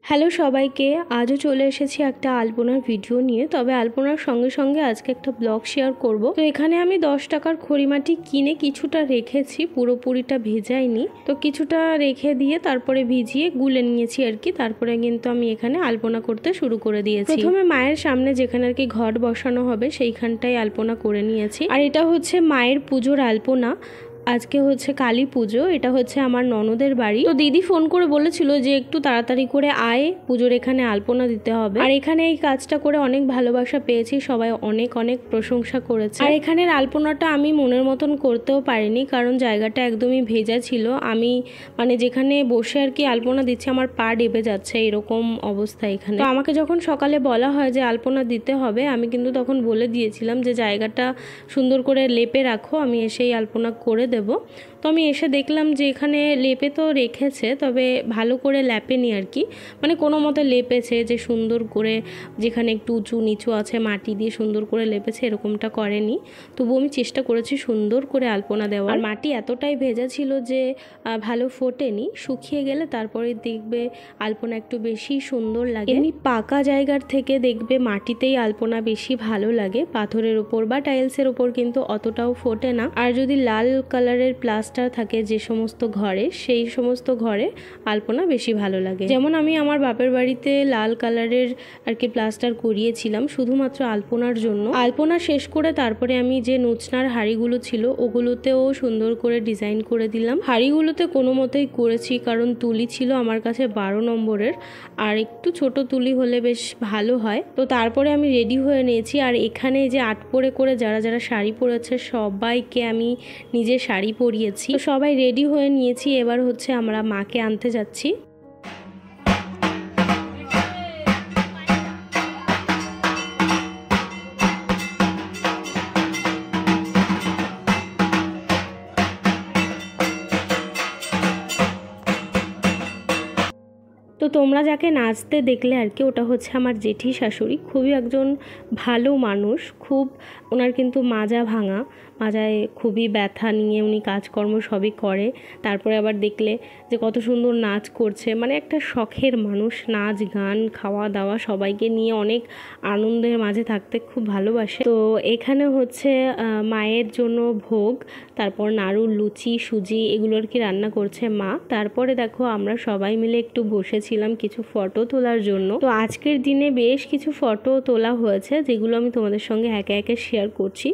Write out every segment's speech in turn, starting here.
Hello সবাইকে, আজও চলে এসেছি একটা আলপনার ভিডিও নিয়ে। তবে আলপনার সঙ্গে সঙ্গে আজকে একটা ব্লগ শেয়ার করব। তো এখানে আমি 10 টাকার খড়িমাটি কিনে কিছুটা রেখেছি, পুরোপুরিটা ভেজাইনি। তো কিছুটা রেখে দিয়ে তারপরে ভিজিয়ে গুলে নিয়েছি আর কি। তারপরে কিন্তু আমি এখানে আলপনা করতে শুরু করে দিয়েছি। প্রথমে মায়ের সামনে যেখানে আর কি ঘট বসানো হবে সেইখানটাই আলপনা করে নিয়েছি। আর এটা হচ্ছে মায়ের পুজোর আলপনা। আজকে হচ্ছে কালী পুজো, এটা হচ্ছে আমার ননদের বাড়ি। তো দিদি ফোন করে বলেছিল যে একটু তাড়াতাড়ি করে আয়, পুজোর এখানে আলপনা দিতে হবে। আর এখানে এই কাজটা করে অনেক ভালোবাসা পেয়েছি, সবাই অনেক অনেক প্রশংসা করেছে। আর এখানের আলপনাটা আমি মনের মতন করতেও পারিনি, কারণ জায়গাটা একদমই ভেজা ছিল। আমি মানে যেখানে বসে আর কি আলপনা দিচ্ছি আমার পা ডেবে যাচ্ছে, এরকম অবস্থা এখানে। তো আমাকে যখন সকালে বলা হয় যে আলপনা দিতে হবে, আমি কিন্তু তখন বলে দিয়েছিলাম যে জায়গাটা সুন্দর করে লেপে রাখো, আমি এসেই আলপনা করে দেব। তো আমি এসে দেখলাম যে এখানে লেপে তো রেখেছে, তবে ভালো করে লেপেনি আর কি। মানে কোনো মতে লেপেছে, যে সুন্দর করে যেখানে একটু উঁচু নিচু আছে মাটি দিয়ে সুন্দর করে লেপেছে, এরকমটা করেনি। তবু আমি চেষ্টা করেছি সুন্দর করে আলপনা দেওয়ার। আর মাটি এতটাই ভেজা ছিল যে ভালো ফোটেনি, শুকিয়ে গেলে তারপরে দেখবে আলপনা একটু বেশি সুন্দর লাগে। এমনি পাকা জায়গার থেকে দেখবে মাটিতেই আলপনা বেশি ভালো লাগে, পাথরের ওপর বা টাইলসের ওপর কিন্তু অতটাও ফোটে না। আর যদি লাল কালারের প্লাস্টার থাকে যে সমস্ত ঘরে, সেই সমস্ত ঘরে আলপনা বেশি ভালো লাগে। যেমন আমি আমার বাপের বাড়িতে লাল কালারের আর কি প্লাস্টার করিয়েছিলাম শুধুমাত্র আলপনার জন্য। আলপনা শেষ করে তারপরে আমি যে নোচনার হাঁড়িগুলো ছিল ওগুলোতেও সুন্দর করে ডিজাইন করে দিলাম। হাঁড়িগুলোতে কোনো মতেই করেছি, কারণ তুলি ছিল আমার কাছে 12 নম্বরের, আর একটু ছোট তুলি হলে বেশ ভালো হয়। তো তারপরে আমি রেডি হয়ে নিয়েছি। আর এখানে যে আট পরে করে যারা যারা শাড়ি পরেছে সবাইকে আমি নিজে শাড়ি পরিয়েছি। তো সবাই রেডি হয়ে নিয়েছি, এবার হচ্ছে আমরা মাকে আনতে যাচ্ছি। তো তোমরা যাকে নাচতে দেখলে আর কি, ওটা হচ্ছে আমার জেঠি শাশুড়ি। খুবই একজন ভালো মানুষ, খুব ওনার কিন্তু মাজা ভাঙা, মাজায় খুবই ব্যথা নিয়ে উনি কাজকর্ম সবই করে। তারপরে আবার দেখলে যে কত সুন্দর নাচ করছে, মানে একটা শখের মানুষ, নাচ গান খাওয়া দাওয়া সবাইকে নিয়ে অনেক আনন্দের মাঝে থাকতে খুব ভালোবাসে। তো এখানে হচ্ছে মায়ের জন্য ভোগ, তারপর নাড়ু, লুচি, সুজি এগুলো আর কি রান্না করছে মা। তারপরে দেখো আমরা সবাই মিলে একটু বসেছিলাম কিছু ফটো তোলার জন্য। তো আজকের দিনে বেশ কিছু ফটো তোলা হয়েছে, যেগুলো আমি তোমাদের সঙ্গে একে একে শেয়ার করছি।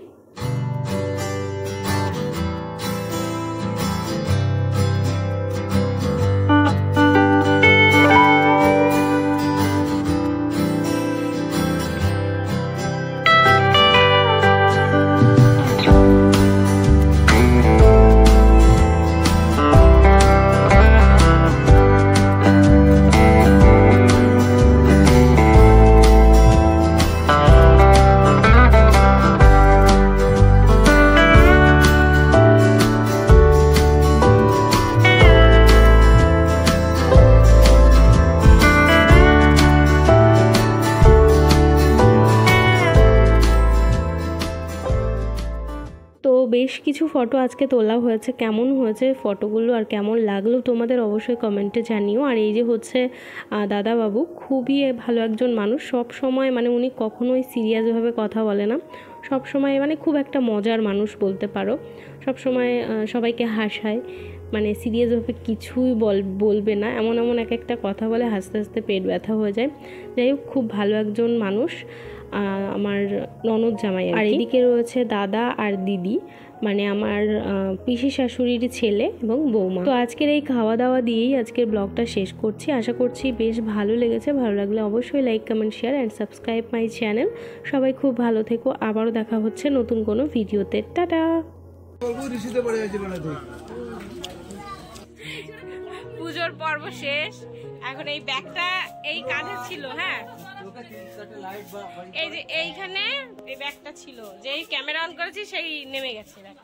তো বেশ কিছু ফটো আজকে তোলা হয়েছে। কেমন হয়েছে ফটোগুলো আর কেমন লাগলো তোমাদের অবশ্যই কমেন্টে জানিও। আর এই যে হচ্ছে দাদাবাবু, খুবই ভালো একজন মানুষ। সব সময় মানে উনি কখনোই সিরিয়াসভাবে কথা বলে না, সব সময় মানে খুব একটা মজার মানুষ বলতে পারো। সব সময় সবাইকে হাসায়, মানে সিরিয়াসভাবে কিছুই বলবে না, এমন এমন এক একটা কথা বলে হাসতে হাসতে পেট ব্যথা হয়ে যায়। যাই হোক, খুব ভালো একজন মানুষ আমার ননদ জামাই। আর এদিকে রয়েছে দাদা আর দিদি, মানে আমার পিসি শাশুড়ির ছেলে এবং বৌমা। তো আজকের এই খাওয়া দাওয়া দিয়েই আজকের ব্লগটা শেষ করছি। আশা করছি বেশ ভালো লেগেছে। ভালো লাগলে অবশ্যই like, comment, share and subscribe my channel. সবাই খুব ভালো থেকো, আবারও দেখা হচ্ছে নতুন কোনো ভিডিওতে। টাটা। পুজোর পর্ব শেষ, এখন এই ব্যাগটা এই কাঁধে ছিল। হ্যাঁ, এই যে এইখানে এই ব্যাগটা ছিল, যেই ক্যামেরা অন করেছি সেই নেমে গেছে ব্যাগটা।